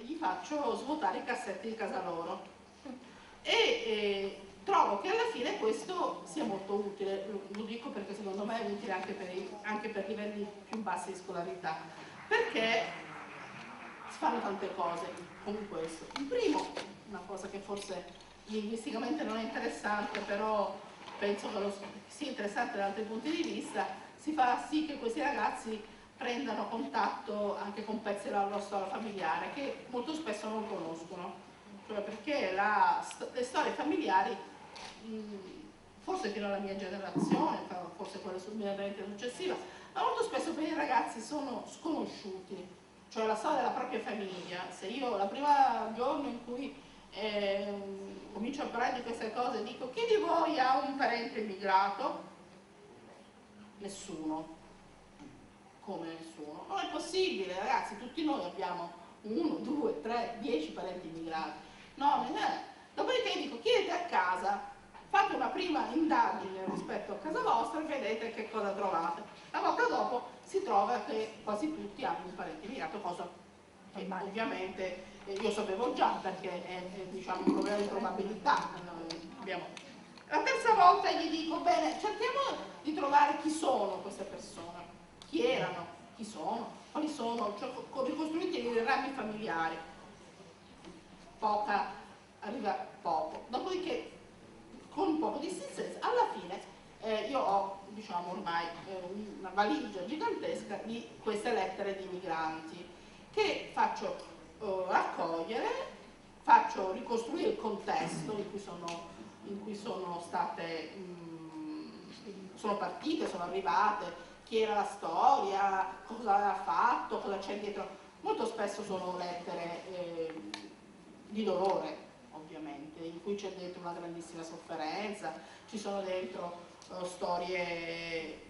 Gli faccio svuotare i cassetti di casa loro e trovo che alla fine questo sia molto utile, lo dico perché secondo me è utile anche per livelli più bassi di scolarità, perché si fanno tante cose con questo. In primo, una cosa che forse linguisticamente non è interessante, però penso che sia interessante da altri punti di vista, si fa sì che questi ragazzi prendano contatto anche con pezzi della loro storia familiare che molto spesso non conoscono, cioè perché le storie familiari, forse fino alla mia generazione, forse quella immediatamente successiva, ma molto spesso per i ragazzi sono sconosciuti, cioè la storia della propria famiglia. Se io la prima giorno in cui comincio a parlare di queste cose dico: chi di voi ha un parente immigrato? Nessuno. Come nessuno? Non è possibile, ragazzi, tutti noi abbiamo 1, 2, 3, 10 parenti immigrati. No, non è. Dopodiché dico: chiedete a casa, fate una prima indagine rispetto a casa vostra e vedete che cosa trovate. La volta dopo si trova che quasi tutti hanno un parente immigrato, cosa che ovviamente io sapevo già, perché è diciamo, un problema di probabilità. La terza volta gli dico: bene, cerchiamo di trovare chi sono queste persone, chi erano, chi sono, quali sono, cioè ricostruiti i rami familiari. Arriva poco. Dopodiché, con un poco di insistenza, alla fine io ho, diciamo, ormai una valigia gigantesca di queste lettere di migranti che faccio raccogliere, faccio ricostruire il contesto in cui sono state, sono partite, sono arrivate, chi era la storia, cosa aveva fatto, cosa c'è dietro. Molto spesso sono lettere di dolore, ovviamente, in cui c'è dentro una grandissima sofferenza, ci sono dentro storie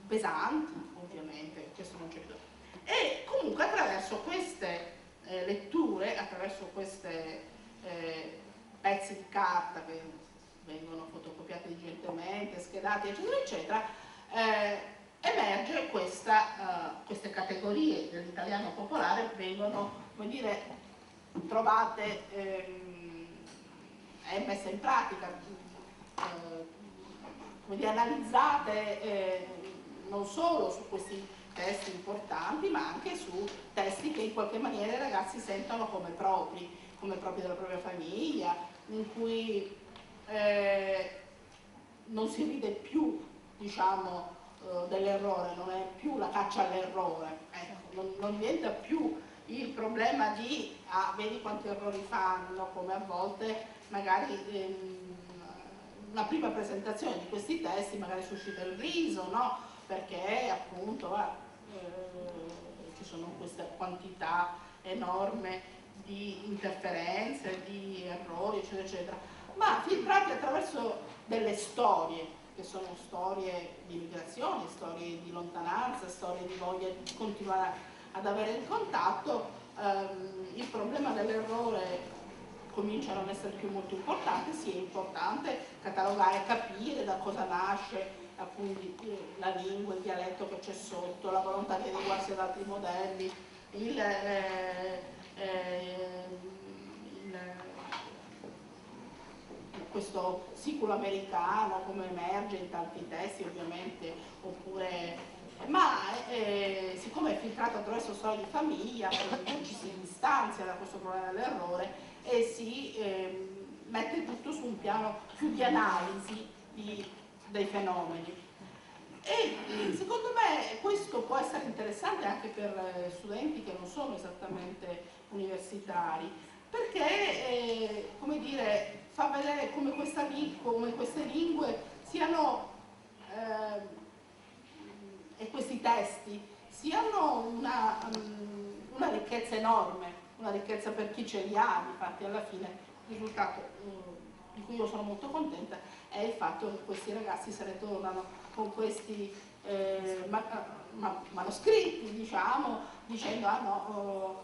pesanti, ovviamente, questo non c'è bisogno. E comunque attraverso queste letture, attraverso questi pezzi di carta che vengono fotocopiati digentilmente, schedati, eccetera, eccetera, emerge queste categorie dell'italiano popolare vengono, come dire, trovate e messe in pratica, come dire, analizzate non solo su questi testi importanti, ma anche su testi che in qualche maniera i ragazzi sentono come propri della propria famiglia, in cui non si ride più, diciamo, dell'errore, non è più la caccia all'errore, ecco, non diventa più il problema di vedi quanti errori fanno, come a volte magari una prima presentazione di questi testi magari suscita il riso, no? Perché appunto ci sono queste quantità enorme di interferenze, di errori, eccetera, eccetera, ma filtrati attraverso delle storie, che sono storie di migrazione, storie di lontananza, storie di voglia di continuare ad avere il contatto. Il problema dell'errore comincia a non essere più molto importante, sì è importante catalogare, capire da cosa nasce appunto la lingua, il dialetto che c'è sotto, la volontà di adeguarsi ad altri modelli, questo siculo americano come emerge in tanti testi ovviamente, oppure, ma siccome è filtrato attraverso storie di famiglia ci si distanzia da questo problema dell'errore e si mette tutto su un piano più di analisi dei fenomeni. E secondo me questo può essere interessante anche per studenti che non sono esattamente universitari, perché come dire, fa vedere come queste lingue siano e questi testi siano una ricchezza enorme, una ricchezza per chi ce li ha. Infatti alla fine il risultato di cui io sono molto contenta è il fatto che questi ragazzi se ne tornano con questi manoscritti, diciamo, dicendo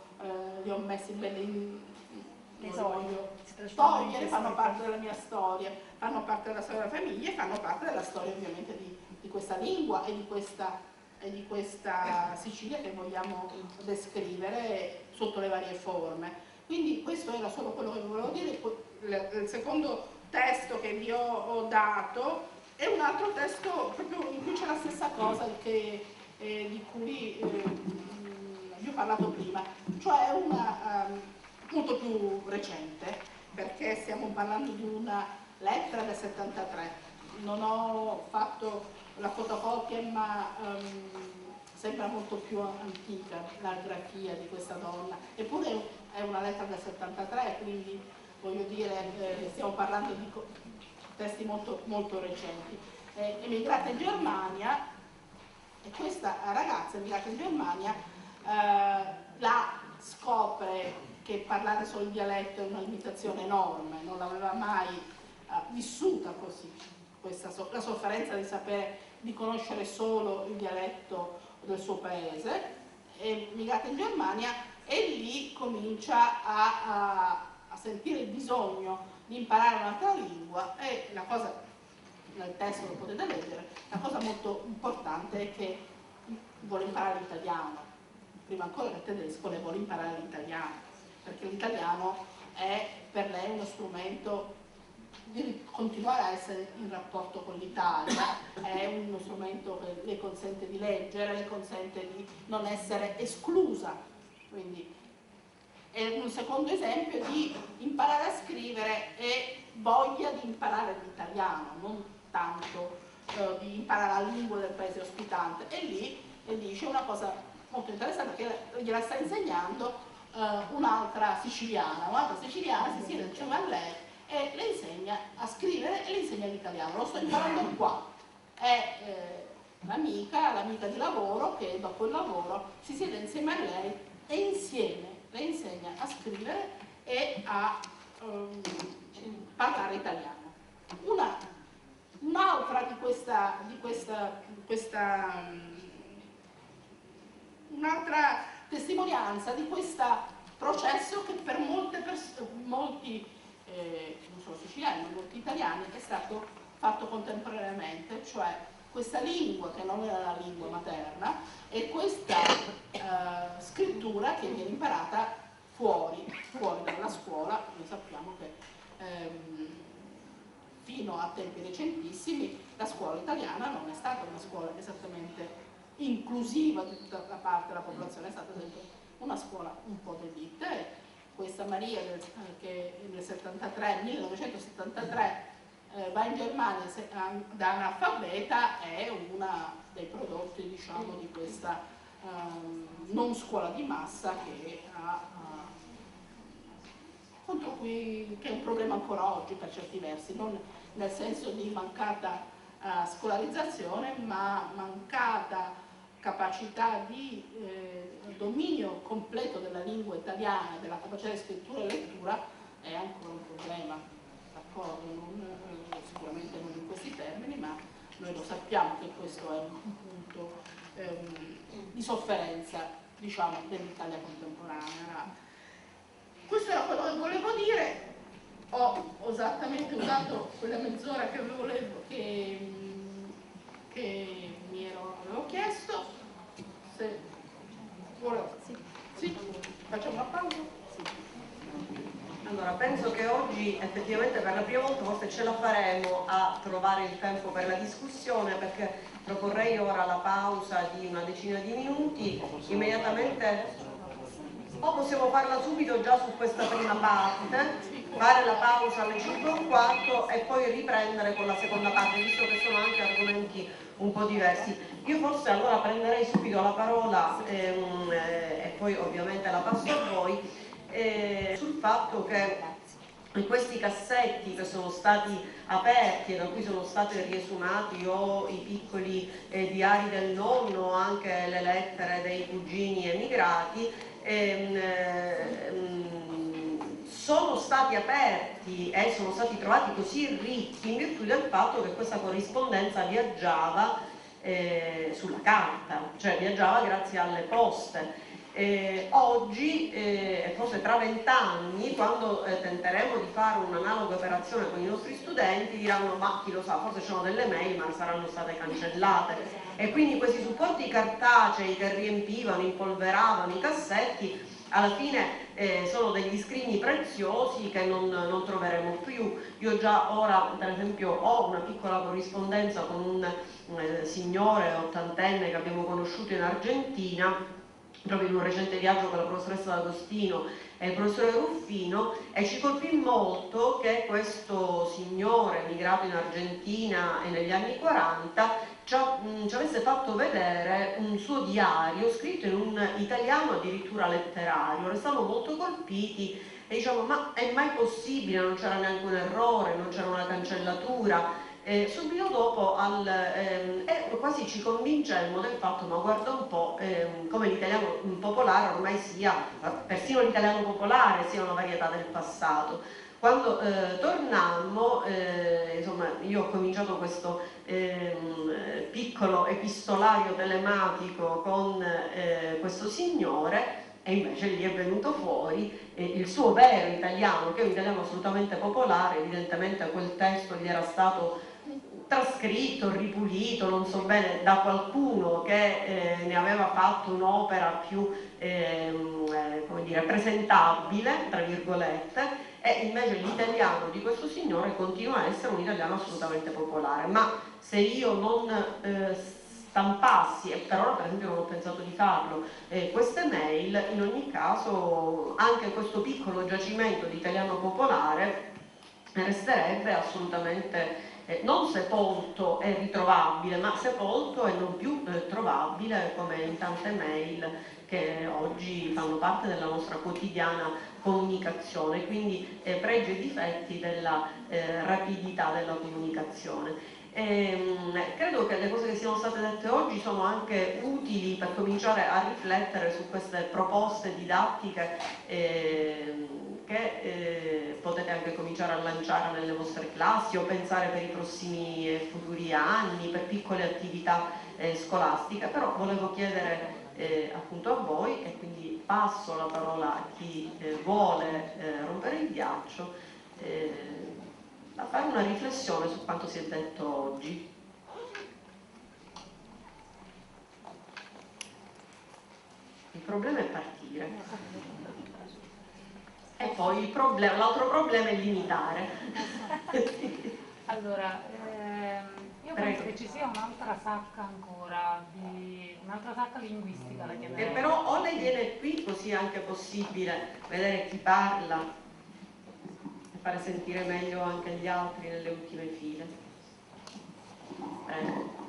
li ho messi belli togliere, fanno parte della mia storia, fanno parte della storia della famiglia e fanno parte della storia ovviamente di questa lingua e di questa di questa Sicilia che vogliamo descrivere sotto le varie forme. Quindi questo era solo quello che volevo dire. Il secondo testo che vi ho dato è un altro testo proprio in cui c'è la stessa cosa di cui vi ho parlato prima, cioè una molto più recente, perché stiamo parlando di una lettera del 73. Non ho fatto la fotocopia, ma sembra molto più antica la grafia di questa donna, eppure è una lettera del 73, quindi voglio dire, stiamo parlando di testi molto, molto recenti. Emigrata in Germania, e questa ragazza emigrata in Germania la scopre che parlare solo il dialetto è una limitazione enorme, non l'aveva mai vissuta così, la sofferenza di sapere, di conoscere solo il dialetto del suo paese. È emigrata in Germania e lì comincia a sentire il bisogno di imparare un'altra lingua, e la cosa, nel testo lo potete leggere, la cosa molto importante è che vuole imparare l'italiano, prima ancora che il tedesco le vuole imparare l'italiano, perché l'italiano è per lei uno strumento di continuare a essere in rapporto con l'Italia, è uno strumento che le consente di leggere, le consente di non essere esclusa. Quindi è un secondo esempio di imparare a scrivere e voglia di imparare l'italiano, non tanto di imparare la lingua del paese ospitante. E lì dice una cosa molto interessante, che gliela sta insegnando un'altra siciliana si siede insieme a lei e le insegna a scrivere e le insegna l'italiano. Lo sto imparando qua. È l'amica di lavoro che dopo il lavoro si siede insieme a lei e insieme le insegna a scrivere e a parlare italiano. Un'altra un'altra testimonianza di questo processo che per molti, non solo siciliani, ma molti italiani, è stato fatto contemporaneamente, cioè questa lingua che non era la lingua materna e questa scrittura che viene imparata fuori dalla scuola. Noi sappiamo che fino a tempi recentissimi la scuola italiana non è stata una scuola esattamente inclusiva di tutta la parte della popolazione, è stata sempre una scuola un po' d'élite. Questa Maria che nel 1973 va in Germania da analfabeta, è una dei prodotti, diciamo, di questa non scuola di massa che che è un problema ancora oggi per certi versi, non nel senso di mancata scolarizzazione, ma mancata capacità di dominio completo della lingua italiana, della capacità di scrittura e lettura, è ancora un problema, d'accordo? Sicuramente non in questi termini, ma noi lo sappiamo che questo è un punto di sofferenza, diciamo, dell'Italia contemporanea. Questo era quello che volevo dire. Ho esattamente usato quella mezz'ora che avevo chiesto. Se vuole, sì, facciamo una pausa? Sì. Allora, penso che oggi effettivamente per la prima volta forse ce la faremo a trovare il tempo per la discussione, perché proporrei ora la pausa di una decina di minuti, immediatamente, o possiamo farla subito già su questa prima parte, fare la pausa alle 5:15 e poi riprendere con la seconda parte, visto che sono anche argomenti un po' diversi. Io forse allora prenderei subito la parola e poi ovviamente la passo a voi, sul fatto che in questi cassetti che sono stati aperti e da cui sono stati riesumati o i piccoli diari del nonno, anche le lettere dei cugini emigrati, sono stati aperti e sono stati trovati così ricchi in virtù del fatto che questa corrispondenza viaggiava sulla carta, cioè viaggiava grazie alle poste. Oggi, forse tra 20 anni, quando tenteremo di fare un'analoga operazione con i nostri studenti, diranno ma chi lo sa, forse c'erano delle mail ma saranno state cancellate, e quindi questi supporti cartacei che riempivano, impolveravano i cassetti, alla fine sono degli scrigni preziosi che non troveremo più. Io già ora, per esempio, ho una piccola corrispondenza con un signore ottantenne che abbiamo conosciuto in Argentina, proprio in un recente viaggio con la professoressa D'Agostino e il professore Ruffino, e ci colpì molto che questo signore emigrato in Argentina e negli anni 40 ci avesse fatto vedere un suo diario scritto in un italiano addirittura letterario. Restammo molto colpiti e diciamo ma è mai possibile, non c'era neanche un errore, non c'era una cancellatura. Subito dopo quasi ci convincemmo del fatto, ma guarda un po' come l'italiano popolare ormai sia, persino l'italiano popolare sia una varietà del passato. Quando tornammo, insomma, io ho cominciato questo piccolo epistolario telematico con questo signore, e invece gli è venuto fuori il suo vero italiano, che è un italiano assolutamente popolare. Evidentemente quel testo gli era stato trascritto, ripulito, non so bene, da qualcuno che ne aveva fatto un'opera più come dire, presentabile, tra virgolette, e invece l'italiano di questo signore continua a essere un italiano assolutamente popolare. Ma se io non stampassi, e per ora per esempio non ho pensato di farlo, queste mail, in ogni caso anche questo piccolo giacimento di italiano popolare resterebbe assolutamente non sepolto e ritrovabile, ma sepolto e non più trovabile, come in tante mail che oggi fanno parte della nostra quotidiana comunicazione, quindi pregi e difetti della rapidità della comunicazione. Credo che le cose che siano state dette oggi sono anche utili per cominciare a riflettere su queste proposte didattiche che potete anche cominciare a lanciare nelle vostre classi o pensare per i prossimi e futuri anni, per piccole attività scolastiche. Però volevo chiedere appunto a voi, e quindi passo la parola a chi vuole rompere il ghiaccio, a fare una riflessione su quanto si è detto oggi. Il problema è partire. E poi l'altro problema è limitare. Allora, io penso che ci sia un'altra sacca ancora, un'altra sacca linguistica la chiamerei. E però o lei viene qui, così è anche possibile vedere chi parla e fare sentire meglio anche gli altri nelle ultime file. Prego.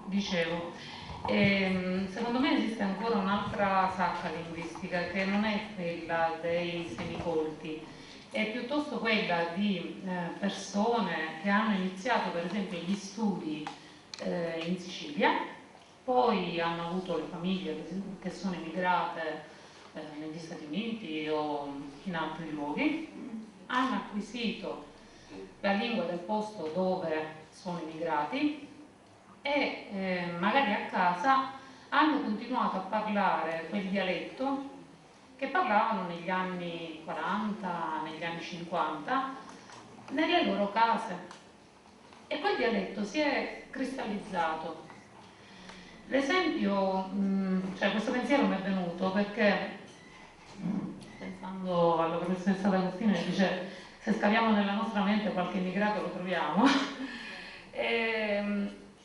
Dicevo, secondo me esiste ancora un'altra sacca linguistica che non è quella dei semicolti, è piuttosto quella di persone che hanno iniziato per esempio gli studi in Sicilia, poi hanno avuto le famiglie che sono emigrate negli Stati Uniti o in altri luoghi, hanno acquisito la lingua del posto dove sono emigrati e magari a casa hanno continuato a parlare quel dialetto che parlavano negli anni 40, negli anni 50, nelle loro case, e quel dialetto si è cristallizzato. L'esempio, cioè questo pensiero mi è venuto perché, pensando alla professoressa D'Agostino, che dice se scaviamo nella nostra mente qualche immigrato lo troviamo,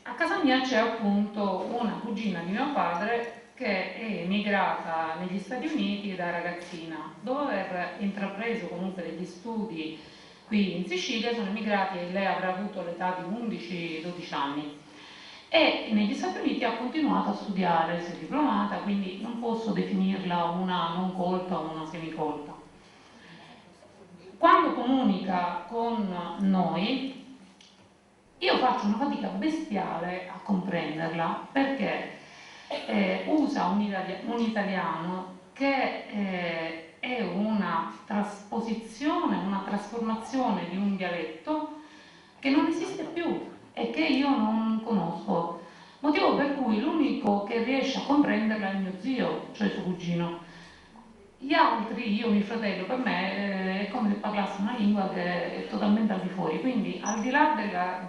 a casa mia c'è appunto una cugina di mio padre che è emigrata negli Stati Uniti da ragazzina. Dopo aver intrapreso comunque degli studi qui in Sicilia, sono emigrati e lei avrà avuto l'età di 11-12 anni. E negli Stati Uniti ha continuato a studiare, si è diplomata, quindi non posso definirla una non colta o una semicolta. Quando comunica con noi, io faccio una fatica bestiale a comprenderla, perché usa un italiano che è una trasposizione, una trasformazione di un dialetto che non esiste più e che io non conosco. motivo per cui l'unico che riesce a comprenderla è mio zio, cioè suo cugino. Gli altri, io e mio fratello, per me è come se parlasse una lingua che è totalmente al di fuori, quindi al di là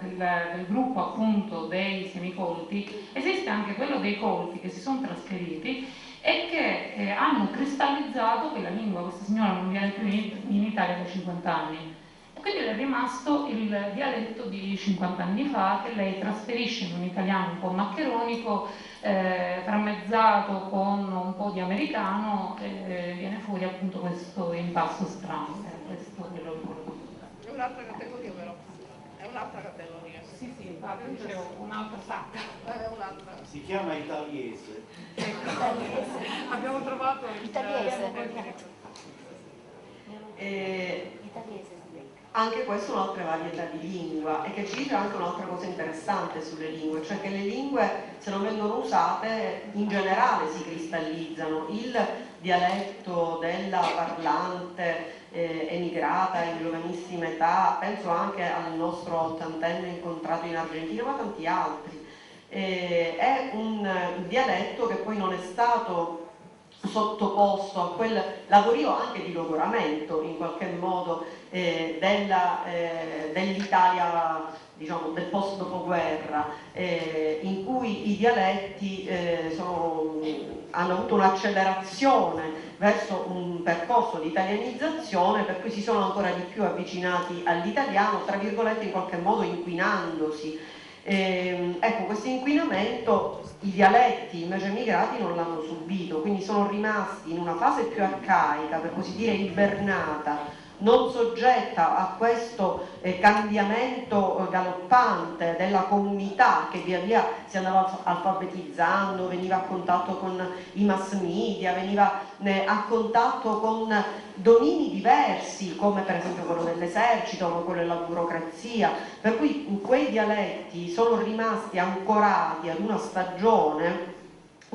del gruppo appunto dei semicolti, esiste anche quello dei colti che si sono trasferiti e che hanno cristallizzato quella lingua. Questa signora non viene più in Italia da 50 anni. E quindi è rimasto il dialetto di 50 anni fa che lei trasferisce in un italiano un po' maccheronico, frammezzato con un po' di americano, viene fuori appunto questo impasto strano. Questo è quello che volevo dire. È un'altra categoria però, è un'altra categoria. Sì, sì, infatti dicevo un'altra sacca. È un'altra. Si chiama italiese. Abbiamo trovato Italiese. Italiese. Anche questa è un'altra varietà di lingua e che ci dice anche un'altra cosa interessante sulle lingue, cioè che le lingue, se non vengono usate, in generale si cristallizzano. Il dialetto della parlante emigrata in giovanissima età, penso anche al nostro ottantenne incontrato in Argentina, ma tanti altri, è un dialetto che poi non è stato sottoposto a quel lavorio anche di logoramento in qualche modo dell'Italia, diciamo, del post dopoguerra, in cui i dialetti hanno avuto un'accelerazione verso un percorso di italianizzazione, per cui si sono ancora di più avvicinati all'italiano, tra virgolette in qualche modo inquinandosi. Ecco, questo inquinamento i dialetti invece emigrati non l'hanno subito, quindi sono rimasti in una fase più arcaica, per così dire ibernata, non soggetta a questo cambiamento galoppante della comunità che via via si andava alfabetizzando, veniva a contatto con i mass media, veniva a contatto con domini diversi come per esempio quello dell'esercito, come quello della burocrazia, per cui quei dialetti sono rimasti ancorati ad una stagione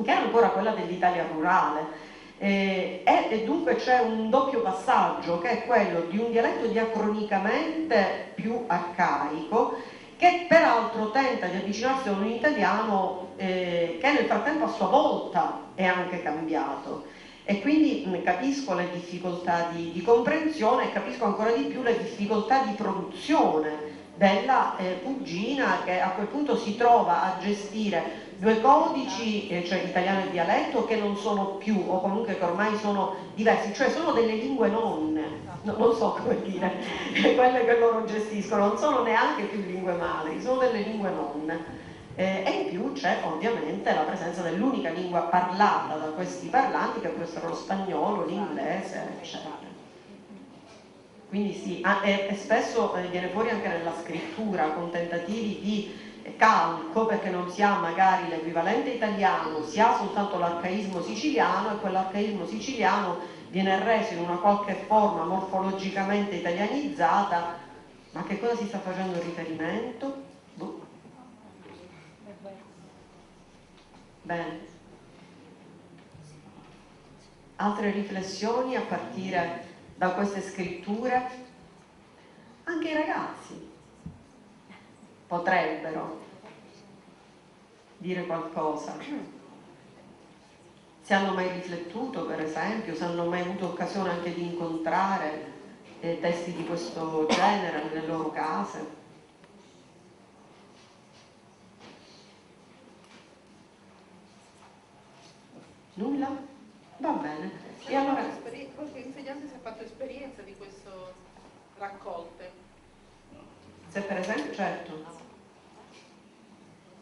che era ancora quella dell'Italia rurale. E dunque c'è un doppio passaggio che è quello di un dialetto diacronicamente più arcaico che peraltro tenta di avvicinarsi a un italiano che nel frattempo a sua volta è anche cambiato e quindi capisco le difficoltà di comprensione e capisco ancora di più le difficoltà di produzione della cugina che a quel punto si trova a gestire due codici, cioè italiano e dialetto, che non sono più, o comunque che ormai sono diversi, cioè sono delle lingue nonne, non so come dire, quelle che loro gestiscono, non sono neanche più lingue madri, sono delle lingue nonne. E in più c'è ovviamente la presenza dell'unica lingua parlata da questi parlanti, che può essere lo spagnolo, l'inglese, eccetera. Quindi sì, e spesso viene fuori anche nella scrittura con tentativi di calco, perché non si ha magari l'equivalente italiano, si ha soltanto l'arcaismo siciliano e quell'arcaismo siciliano viene reso in una qualche forma morfologicamente italianizzata. Ma a che cosa si sta facendo riferimento? Boh. Bene. Altre riflessioni a partire da queste scritture? Anche i ragazzi potrebbero dire qualcosa. Se hanno mai riflettuto, per esempio, se hanno mai avuto occasione anche di incontrare testi di questo genere nelle loro case. Nulla? Va bene. E allora... Qualche insegnante si è fatto esperienza di queste raccolte? Se per esempio, certo.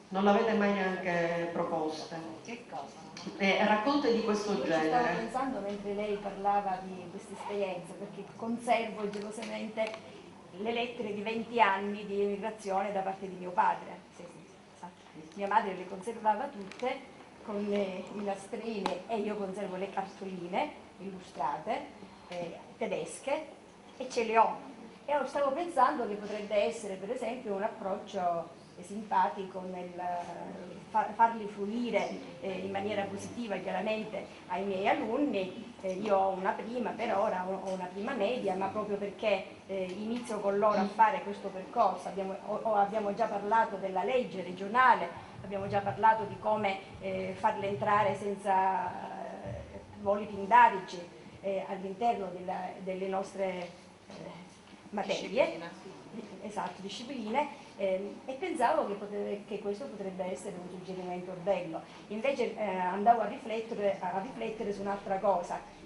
Non l'avete mai neanche proposte? Che cosa? Raccolte di questo Io genere. ci stavo pensando mentre lei parlava di questa esperienza, perché conservo gelosamente le lettere di 20 anni di emigrazione da parte di mio padre. Sì, esatto. Mia madre le conservava tutte con i nastrini e io conservo le cartoline illustrate, tedesche, e ce le ho. E stavo pensando che potrebbe essere per esempio un approccio simpatico nel farli fruire in maniera positiva chiaramente ai miei alunni. Io ho una prima per ora, ho una prima media, ma proprio perché inizio con loro a fare questo percorso, abbiamo già parlato della legge regionale, abbiamo già parlato di come farle entrare senza voli pindarici all'interno delle nostre materie, esatto, discipline, e pensavo che questo potrebbe essere un suggerimento bello. Invece andavo a riflettere su un'altra cosa.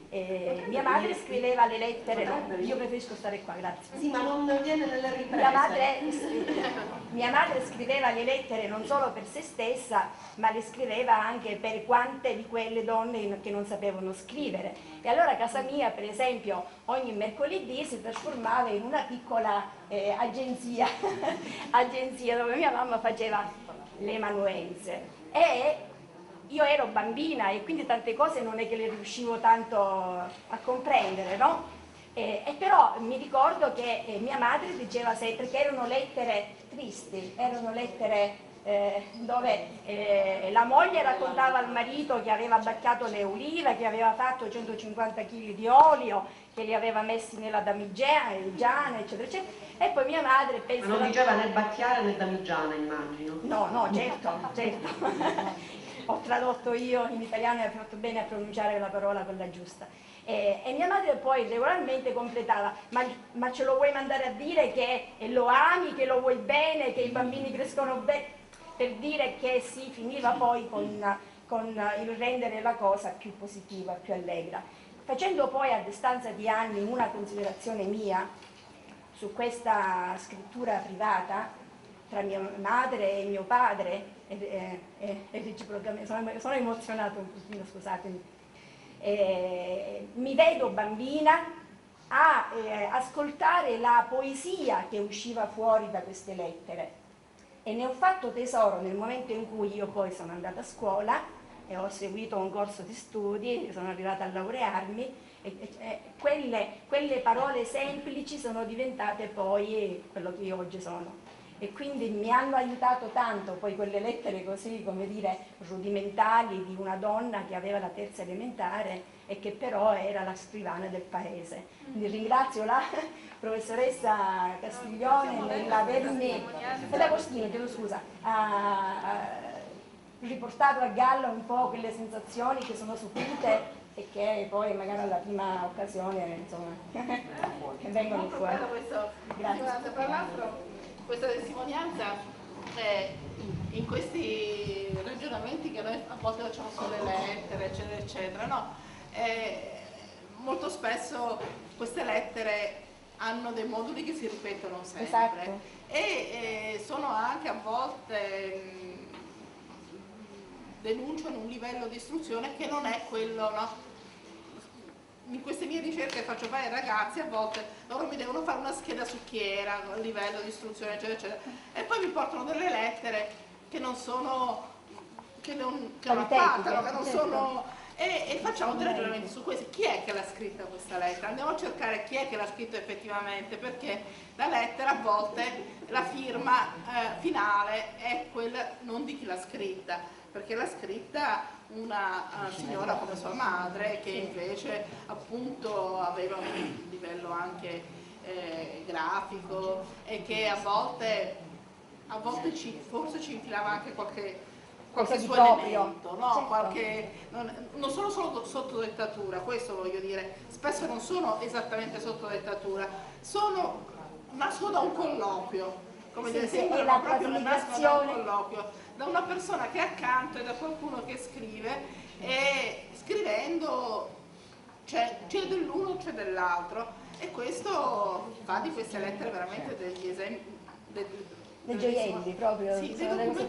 Mia madre scriveva le lettere, io preferisco stare qua, grazie. Sì, ma non viene nelle riprese. Mia madre scriveva le lettere non solo per se stessa, ma le scriveva anche per quante di quelle donne che non sapevano scrivere. E allora a casa mia, per esempio, ogni mercoledì si trasformava in una piccola agenzia, agenzia dove mia mamma faceva le manuenze. E io ero bambina e quindi tante cose non è che le riuscivo tanto a comprendere, no? E però mi ricordo che mia madre diceva sempre che erano lettere tristi, erano lettere dove la moglie raccontava al marito che aveva abbacchiato le ulive, che aveva fatto 150 kg di olio, che li aveva messi nella damigiana, eccetera, eccetera. E poi mia madre pensa... Ma non diceva né bacchiare né damigiana, immagino. No, certo. Ho tradotto io in italiano e ho fatto bene a pronunciare la parola quella giusta. E mia madre poi regolarmente completava: ma ce lo vuoi mandare a dire che lo ami, che lo vuoi bene, che i bambini crescono bene? Per dire che si finiva poi con il rendere la cosa più positiva, più allegra. Facendo poi a distanza di anni una considerazione mia su questa scrittura privata tra mia madre e mio padre, e reciprocamente, sono emozionata un pochino, scusatemi, mi vedo bambina a ascoltare la poesia che usciva fuori da queste lettere, e ne ho fatto tesoro nel momento in cui io poi sono andata a scuola e ho seguito un corso di studi, sono arrivata a laurearmi, e quelle parole semplici sono diventate poi quello che io oggi sono. E quindi mi hanno aiutato tanto poi quelle lettere così, come dire, rudimentali di una donna che aveva la terza elementare e che però era la scrivana del paese. Quindi ringrazio la professoressa Castiglione nell'avermi, D'Agostino, chiedo scusa, riportato a galla un po' quelle sensazioni che sono sopite e che poi magari alla prima occasione, insomma, che vengono fuori. Grazie. Tra l'altro questa testimonianza in questi ragionamenti che noi a volte facciamo sulle lettere, eccetera, eccetera, no? Molto spesso queste lettere hanno dei moduli che si ripetono sempre, esatto. E sono anche a volte denunciano un livello di istruzione che non è quello, no? In queste mie ricerche che faccio fare ai ragazzi, a volte loro mi devono fare una scheda su chi era, a livello di istruzione, eccetera, eccetera, e poi mi portano delle lettere che non sono, che non appartano, che non sono, e facciamo dei ragionamenti su questo. Chi è che l'ha scritta questa lettera? Andiamo a cercare chi è che l'ha scritta effettivamente, perché la lettera a volte, la firma finale è quella non di chi l'ha scritta, perché l'ha scritta una signora come sua madre, che invece appunto aveva un livello anche grafico, e che a volte forse ci infilava anche qualche suo elemento, no? Certo. Non sono solo sotto dettatura, questo voglio dire, spesso non sono esattamente sotto dettatura, nascono da un colloquio, come dire, la proprio nascono da un trasmigrazione, colloquio, da una persona che è accanto e da qualcuno che scrive, e scrivendo c'è dell'uno, c'è dell'altro, e questo fa di queste lettere veramente degli esempi, dei gioielli proprio, sì, sono delle cose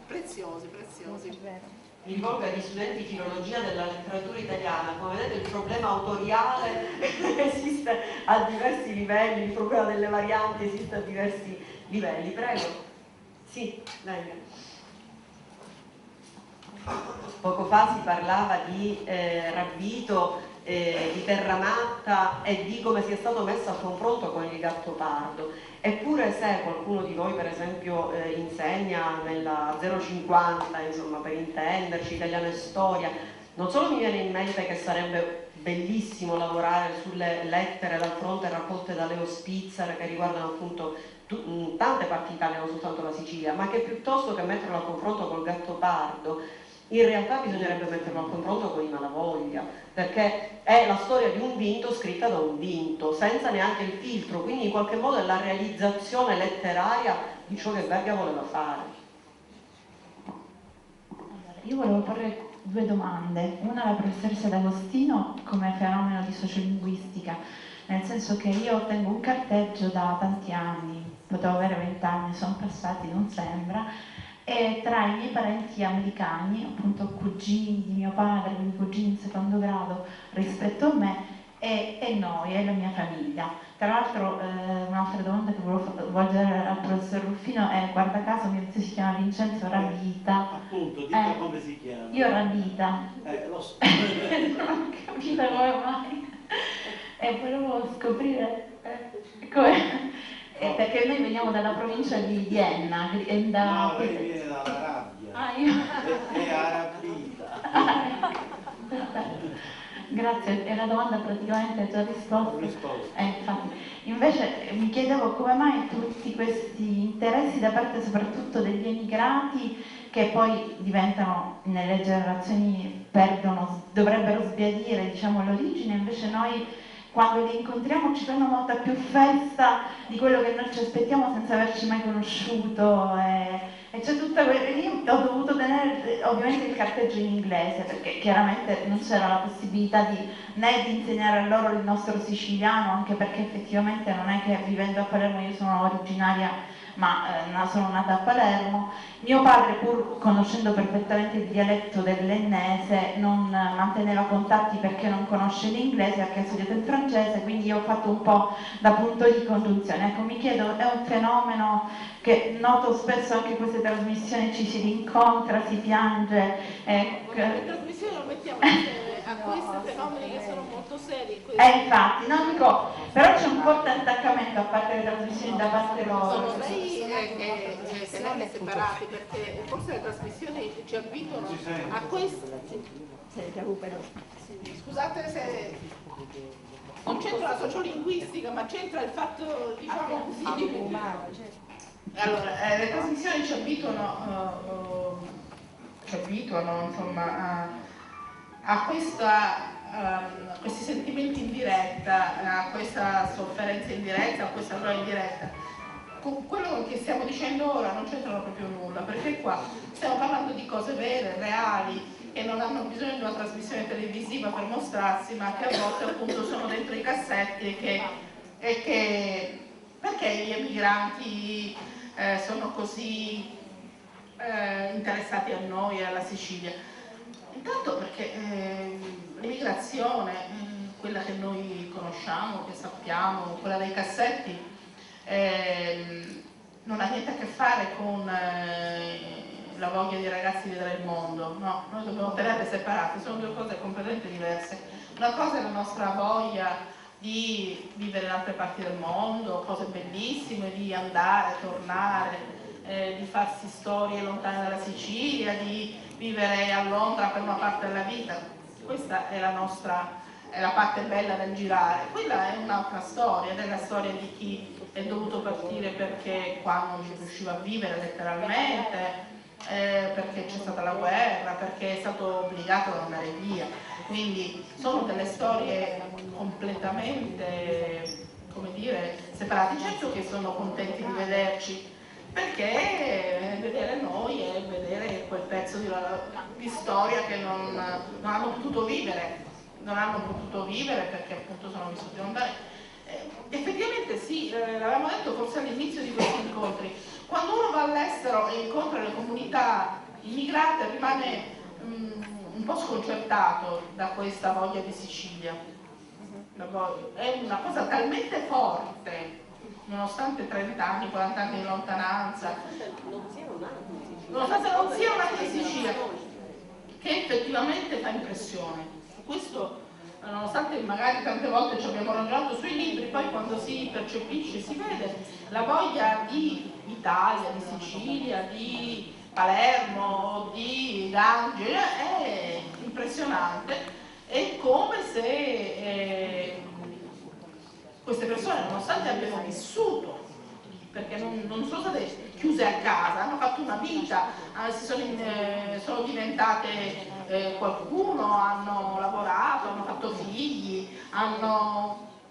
preziose. preziosi. Mi rivolgo agli studenti di filologia della letteratura italiana. Come vedete, il problema autoriale esiste a diversi livelli, il problema delle varianti esiste a diversi livelli. Prego. Sì, venga. Poco fa si parlava di Ravvito, di Terramatta e di come sia stato messo a confronto con il Gattopardo. Eppure se qualcuno di voi per esempio insegna nella 050, insomma, per intenderci, italiano e storia, non solo mi viene in mente che sarebbe bellissimo lavorare sulle lettere dal fronte raccolte da Leo Spitzer che riguardano appunto tante parti d'Italia, non soltanto la Sicilia, ma che piuttosto che metterlo a confronto col Gattopardo, in realtà bisognerebbe metterlo a confronto con i Malavoglia, perché è la storia di un vinto scritta da un vinto, senza neanche il filtro, quindi in qualche modo è la realizzazione letteraria di ciò che Verga voleva fare. Allora, io volevo porre due domande, una alla professoressa D'Agostino come fenomeno di sociolinguistica, nel senso che io tengo un carteggio da tanti anni, potevo avere 20 anni, sono passati, non sembra, e tra i miei parenti americani, appunto cugini di mio padre, quindi cugini in secondo grado rispetto a me, e noi, e la mia famiglia. Tra l'altro un'altra domanda che volevo volgere al professor Ruffino è, guarda caso mio zio si chiama Vincenzo Ravita. Appunto, dica come si chiama. Io Ravita. Lo so. Non ho capito come mai. E volevo scoprire come... perché noi veniamo dalla provincia di Enna. No, lei viene dalla rabbia. Ah, io... È arrabbiata. Grazie, e la domanda praticamente è già risposta. Infatti. Invece mi chiedevo come mai tutti questi interessi da parte soprattutto degli emigrati, che poi diventano, nelle generazioni perdono, dovrebbero sbiadire, diciamo, l'origine, invece noi quando li incontriamo ci fanno molta più festa di quello che noi ci aspettiamo senza averci mai conosciuto, e c'è tutta quella. Io ho dovuto tenere ovviamente il carteggio in inglese perché chiaramente non c'era la possibilità né di insegnare a loro il nostro siciliano, anche perché effettivamente non è che vivendo a Palermo, io sono originaria ma sono nata a Palermo. Mio padre, pur conoscendo perfettamente il dialetto dell'ennese, non manteneva contatti perché non conosce l'inglese, perché ha studiato il francese, quindi io ho fatto un po' da punto di congiunzione. Ecco, mi chiedo, è un fenomeno che noto spesso anche in queste trasmissioni, ci si rincontra, si piange. Le trasmissioni lo mettiamo insieme a questi fenomeni che sono molto seri. Infatti, non dico, però c'è un forte attaccamento a parte le trasmissioni da parte loro. Sono lei tenerle separati, perché forse le trasmissioni ci abituano a questo. Scusate se non c'entra la sociolinguistica, ma c'entra il fatto, diciamo così. Allora, le trasmissioni ci abituano insomma a questi sentimenti in diretta, a questa sofferenza in diretta, a questa gioia in diretta. Con quello che stiamo dicendo ora non c'entrano proprio nulla, perché qua stiamo parlando di cose vere, reali, che non hanno bisogno di una trasmissione televisiva per mostrarsi, ma che a volte appunto sono dentro i cassetti e che perché gli emigranti sono così interessati a noi e alla Sicilia? Intanto perché l'immigrazione, quella che noi conosciamo, che sappiamo, quella dei cassetti, non ha niente a che fare con la voglia dei ragazzi di vedere il mondo, no, noi dobbiamo tenerle separate, sono due cose completamente diverse. Una cosa è la nostra voglia di vivere in altre parti del mondo, cose bellissime, di andare, tornare, di farsi storie lontane dalla Sicilia, di vivere a Londra per una parte della vita. Questa è la parte bella del girare. Quella è un'altra storia, ed è la storia di chi è dovuto partire perché qua non ci riusciva a vivere letteralmente, perché c'è stata la guerra, perché è stato obbligato ad andare via. Quindi sono delle storie completamente, come dire, separate. Certo che sono contenti di vederci, perché vedere noi è vedere quel pezzo di storia che non hanno potuto vivere, perché appunto sono vissuti lontani. Effettivamente sì, l'avevamo detto forse all'inizio di questi incontri, quando uno va all'estero e incontra le comunità immigrate rimane un po' sconcertato da questa voglia di Sicilia. È una cosa talmente forte, nonostante 30 anni, 40 anni di lontananza, nonostante non siano nati in Sicilia, che effettivamente fa impressione. Questo, nonostante magari tante volte ci abbiamo ragionato sui libri, poi quando si percepisce, si vede la voglia di Italia, di Sicilia, di Palermo, di Gange, è impressionante. È come se queste persone, nonostante abbiano vissuto perché non sono state chiuse a casa, hanno fatto una vita, sono diventate qualcuno, hanno lavorato, hanno fatto figli,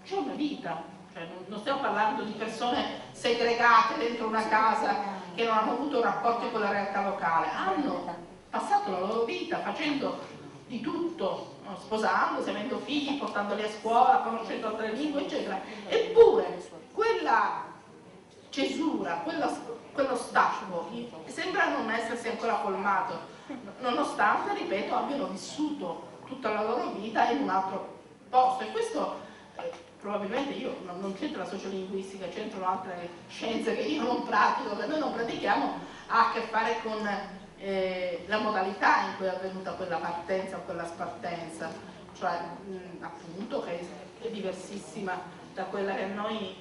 c'è una vita, cioè, non stiamo parlando di persone segregate dentro una casa che non hanno avuto rapporti con la realtà locale, hanno passato la loro vita facendo di tutto, sposandosi, avendo figli, portandoli a scuola, conoscendo altre lingue, eccetera. Eppure quella cesura, quello stacco sembra non essersi ancora colmato, nonostante, ripeto, abbiano vissuto tutta la loro vita in un altro posto. E questo probabilmente, io non c'entro la sociolinguistica, c'entrano altre scienze che io non pratico, che noi non pratichiamo, ha a che fare con la modalità in cui è avvenuta quella partenza o quella spartenza, cioè appunto che è diversissima da quella che noi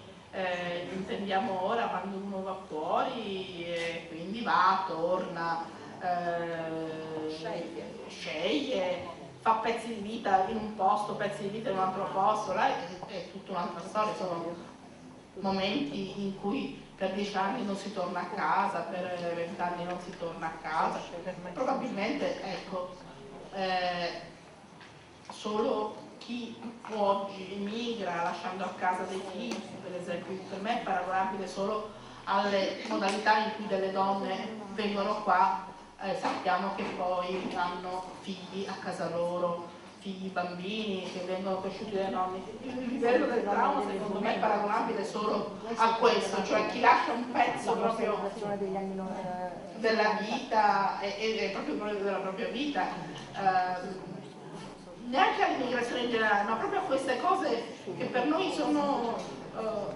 intendiamo ora, quando uno va fuori e quindi va, torna, sceglie, fa pezzi di vita in un posto, pezzi di vita in un altro posto. Là è tutta un'altra storia, sono momenti in cui per 10 anni non si torna a casa, per 20 anni non si torna a casa, probabilmente, ecco, solo chi oggi emigra lasciando a casa dei figli, per esempio, per me è paragonabile solo alle modalità in cui delle donne vengono qua, sappiamo che poi hanno figli a casa loro, figli, bambini che vengono cresciuti dai nonni. Il livello del trauma secondo me è paragonabile solo a questo, cioè chi lascia un pezzo proprio della vita e proprio della propria vita, neanche all'immigrazione in generale, ma proprio a queste cose che per noi sono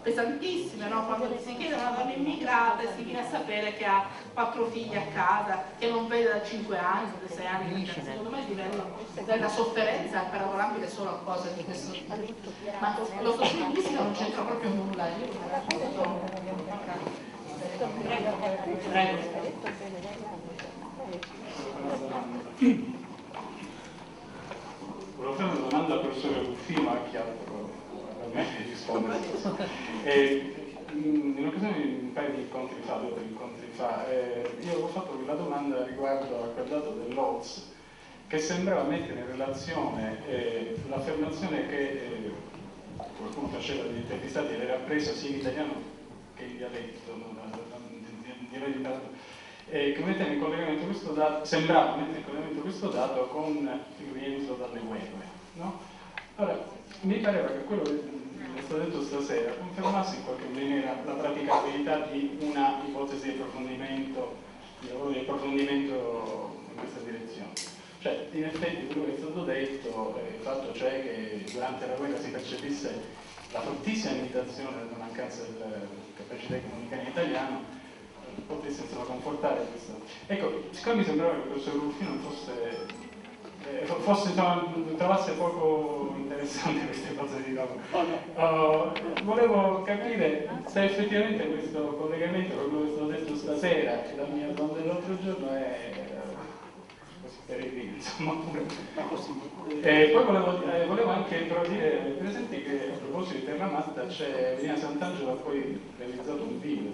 pesantissime, no? Quando si chiede a una donna immigrata si viene a sapere che ha 4 figli a casa, che non vede da 5 anni, da 6 anni, perché secondo me il livello della sofferenza è paragonabile solo a cose di questo tipo. Ma lo sociolinguistica non c'entra proprio nulla. Volevo fare una domanda al professore Ruffino, ma chi altro per me rispondere. In occasione di un paio di incontri fa, 2 o 3 incontri fa, io avevo fatto quella domanda riguardo a quel dato dell'Oz, che sembrava mettere in relazione l'affermazione che qualcuno faceva degli intervistati di aver appreso sia in italiano che in dialetto, che metteva in collegamento questo dato, sembrava mettere in collegamento questo dato con il rientro dalle guerre, no? Ora, mi pareva che quello che è stato detto stasera confermasse in qualche maniera la praticabilità di una ipotesi di approfondimento, di lavoro di approfondimento in questa direzione. Cioè, in effetti quello che è stato detto, il fatto cioè che durante la guerra si percepisse la fortissima limitazione della mancanza della capacità di comunicare in italiano, potesse insomma confortare questo. Ecco, siccome mi sembrava che il professor Ruffino trovasse poco interessante queste cose di lavoro, volevo capire se effettivamente questo collegamento con quello che è stato detto stasera e la mia domanda dell'altro giorno è così peregrino, insomma. Poi volevo anche però dire, presente che a proposito di Terramatta c'è Elina Sant'Angelo ha poi realizzato un video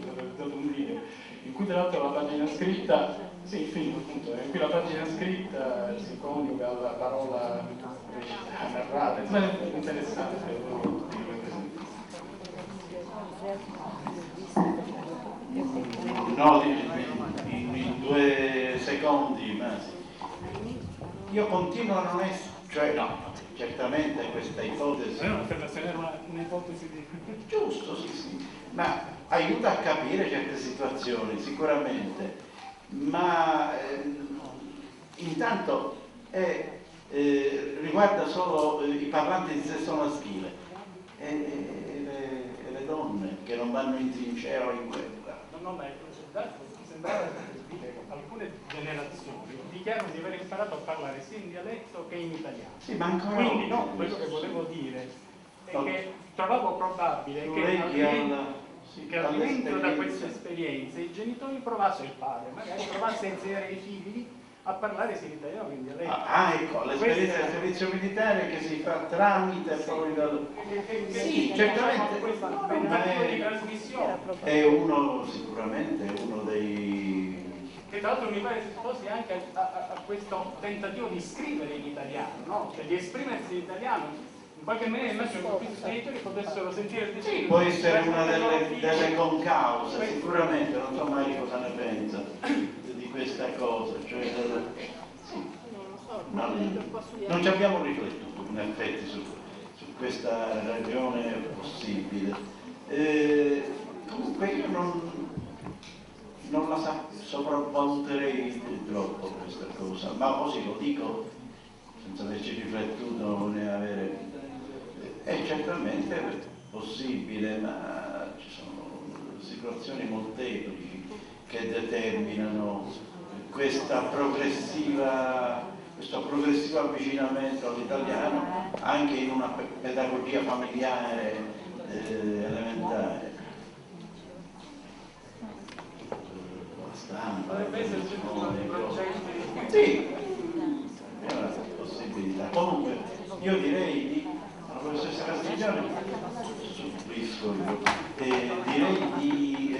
in cui tra l'altro la pagina scritta, sì, il film appunto, in cui la pagina scritta si coniuga alla parola narrata, è interessante. No, in 2 secondi, ma io continuo a non essere, cioè no, certamente questa ipotesi Era un'ipotesi di... giusto, sì, ma aiuta a capire certe situazioni, sicuramente, ma intanto riguarda solo i parlanti di sesso maschile e le donne che non vanno in trincea o in guerra. No, ma sembrava dire che alcune generazioni dichiarano di aver imparato a parlare sia in dialetto che in italiano. Sì, ma ancora quindi no, quello che volevo dire è che trovavo probabile che al rientro da queste esperienze i genitori provassero, il padre magari provasse a insegnare ai figli a parlare sia l'italiano che in dialetto. Ecco, l'esperienza del servizio militare che si fa tramite poi dal... Sì, certamente, di trasmissione. è uno, sicuramente, è uno dei... Che tra l'altro mi pare si sposi anche a questo tentativo di scrivere in italiano, no? Cioè di esprimersi in italiano. In qualche maniera immagino che questi genitori potessero sentire il bisogno. Sì, può essere una delle concause, sicuramente, non so mai cosa ne pensa di questa cosa, cioè sì. Non ci abbiamo riflettuto in effetti su questa ragione possibile. Comunque io non la sopravvaluterei troppo questa cosa, ma così lo dico senza averci riflettuto né avere... È certamente possibile, ma ci sono situazioni molteplici che determinano questo progressivo avvicinamento all'italiano anche in una pedagogia familiare elementare. La stampa, Potrebbe esserci uno dei progetti. sì, è una possibilità. Comunque io direi la professoressa Castiglione, supplisco io, direi di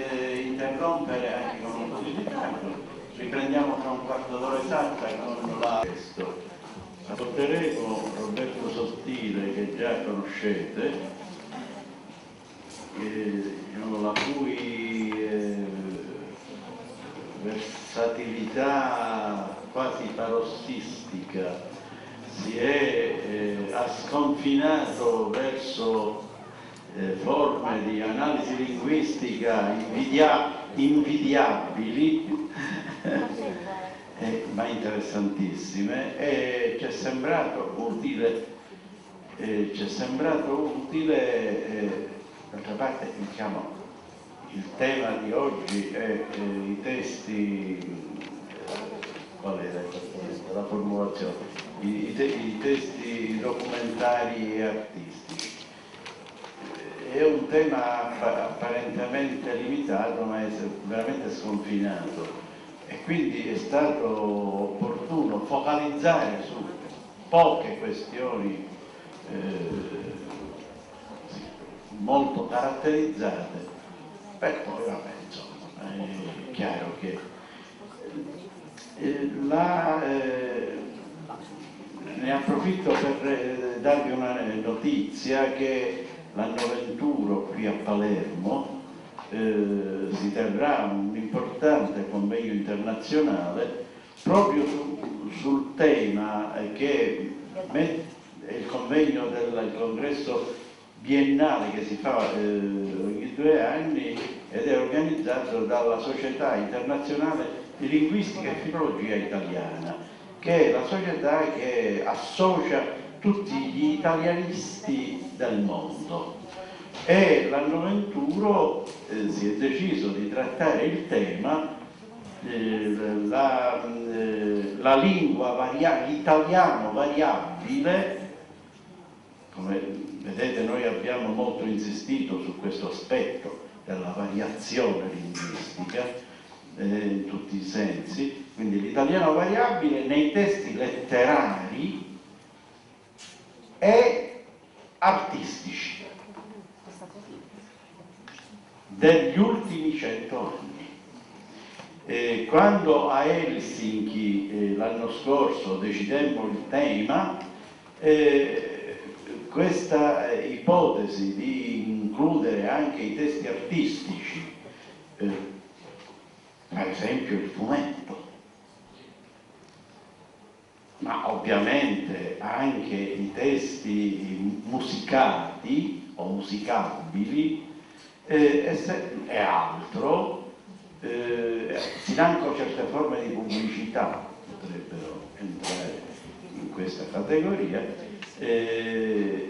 interrompere anche con un po' di ritardo. Riprendiamo tra un quarto d'ora esatta con la testo. Ascolteremo Roberto Sottile, che già conoscete, la cui versatilità quasi parossistica ha sconfinato verso forme di analisi linguistica invidiabili ma interessantissime, e ci è sembrato utile, d'altra parte diciamo, il tema di oggi è i testi, qual era la formulazione? I testi documentari e artistici. È un tema apparentemente limitato, ma è veramente sconfinato, e quindi è stato opportuno focalizzare su poche questioni molto caratterizzate, per poi insomma, è chiaro che ne approfitto per darvi una notizia, che l'anno 21 qui a Palermo si terrà un importante convegno internazionale proprio sul tema che è il convegno del congresso biennale che si fa ogni 2 anni, ed è organizzato dalla Società Internazionale di Linguistica e Filologia Italiana, che è la società che associa tutti gli italianisti del mondo. E l'anno 21 si è deciso di trattare il tema la lingua l'italiano variabile. Come vedete, noi abbiamo molto insistito su questo aspetto della variazione linguistica in tutti i sensi, quindi l'italiano variabile nei testi letterari e artistici degli ultimi 100 anni. Quando a Helsinki l'anno scorso decidemmo il tema, questa ipotesi di includere anche i testi artistici, per esempio il fumetto, ma ovviamente anche i testi musicati o musicabili e altro, financo certe forme di pubblicità potrebbero entrare in questa categoria. È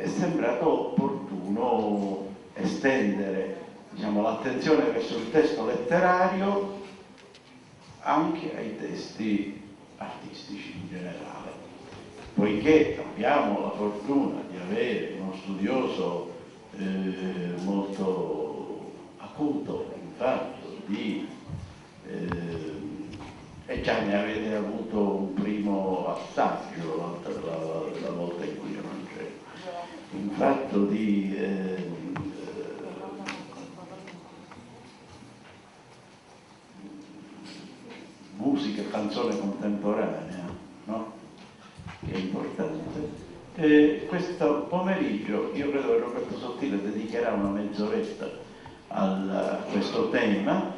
sembrato opportuno estendere, diciamo, l'attenzione verso il testo letterario anche ai testi artistici in generale, poiché abbiamo la fortuna di avere uno studioso molto acuto in fatto di e già ne avete avuto un primo assaggio la volta in cui io non c'ero. In fatto di musica e canzone contemporanea, no? Che è importante. Questo pomeriggio io credo che Roberto Sottile dedicherà una mezz'oretta a questo tema,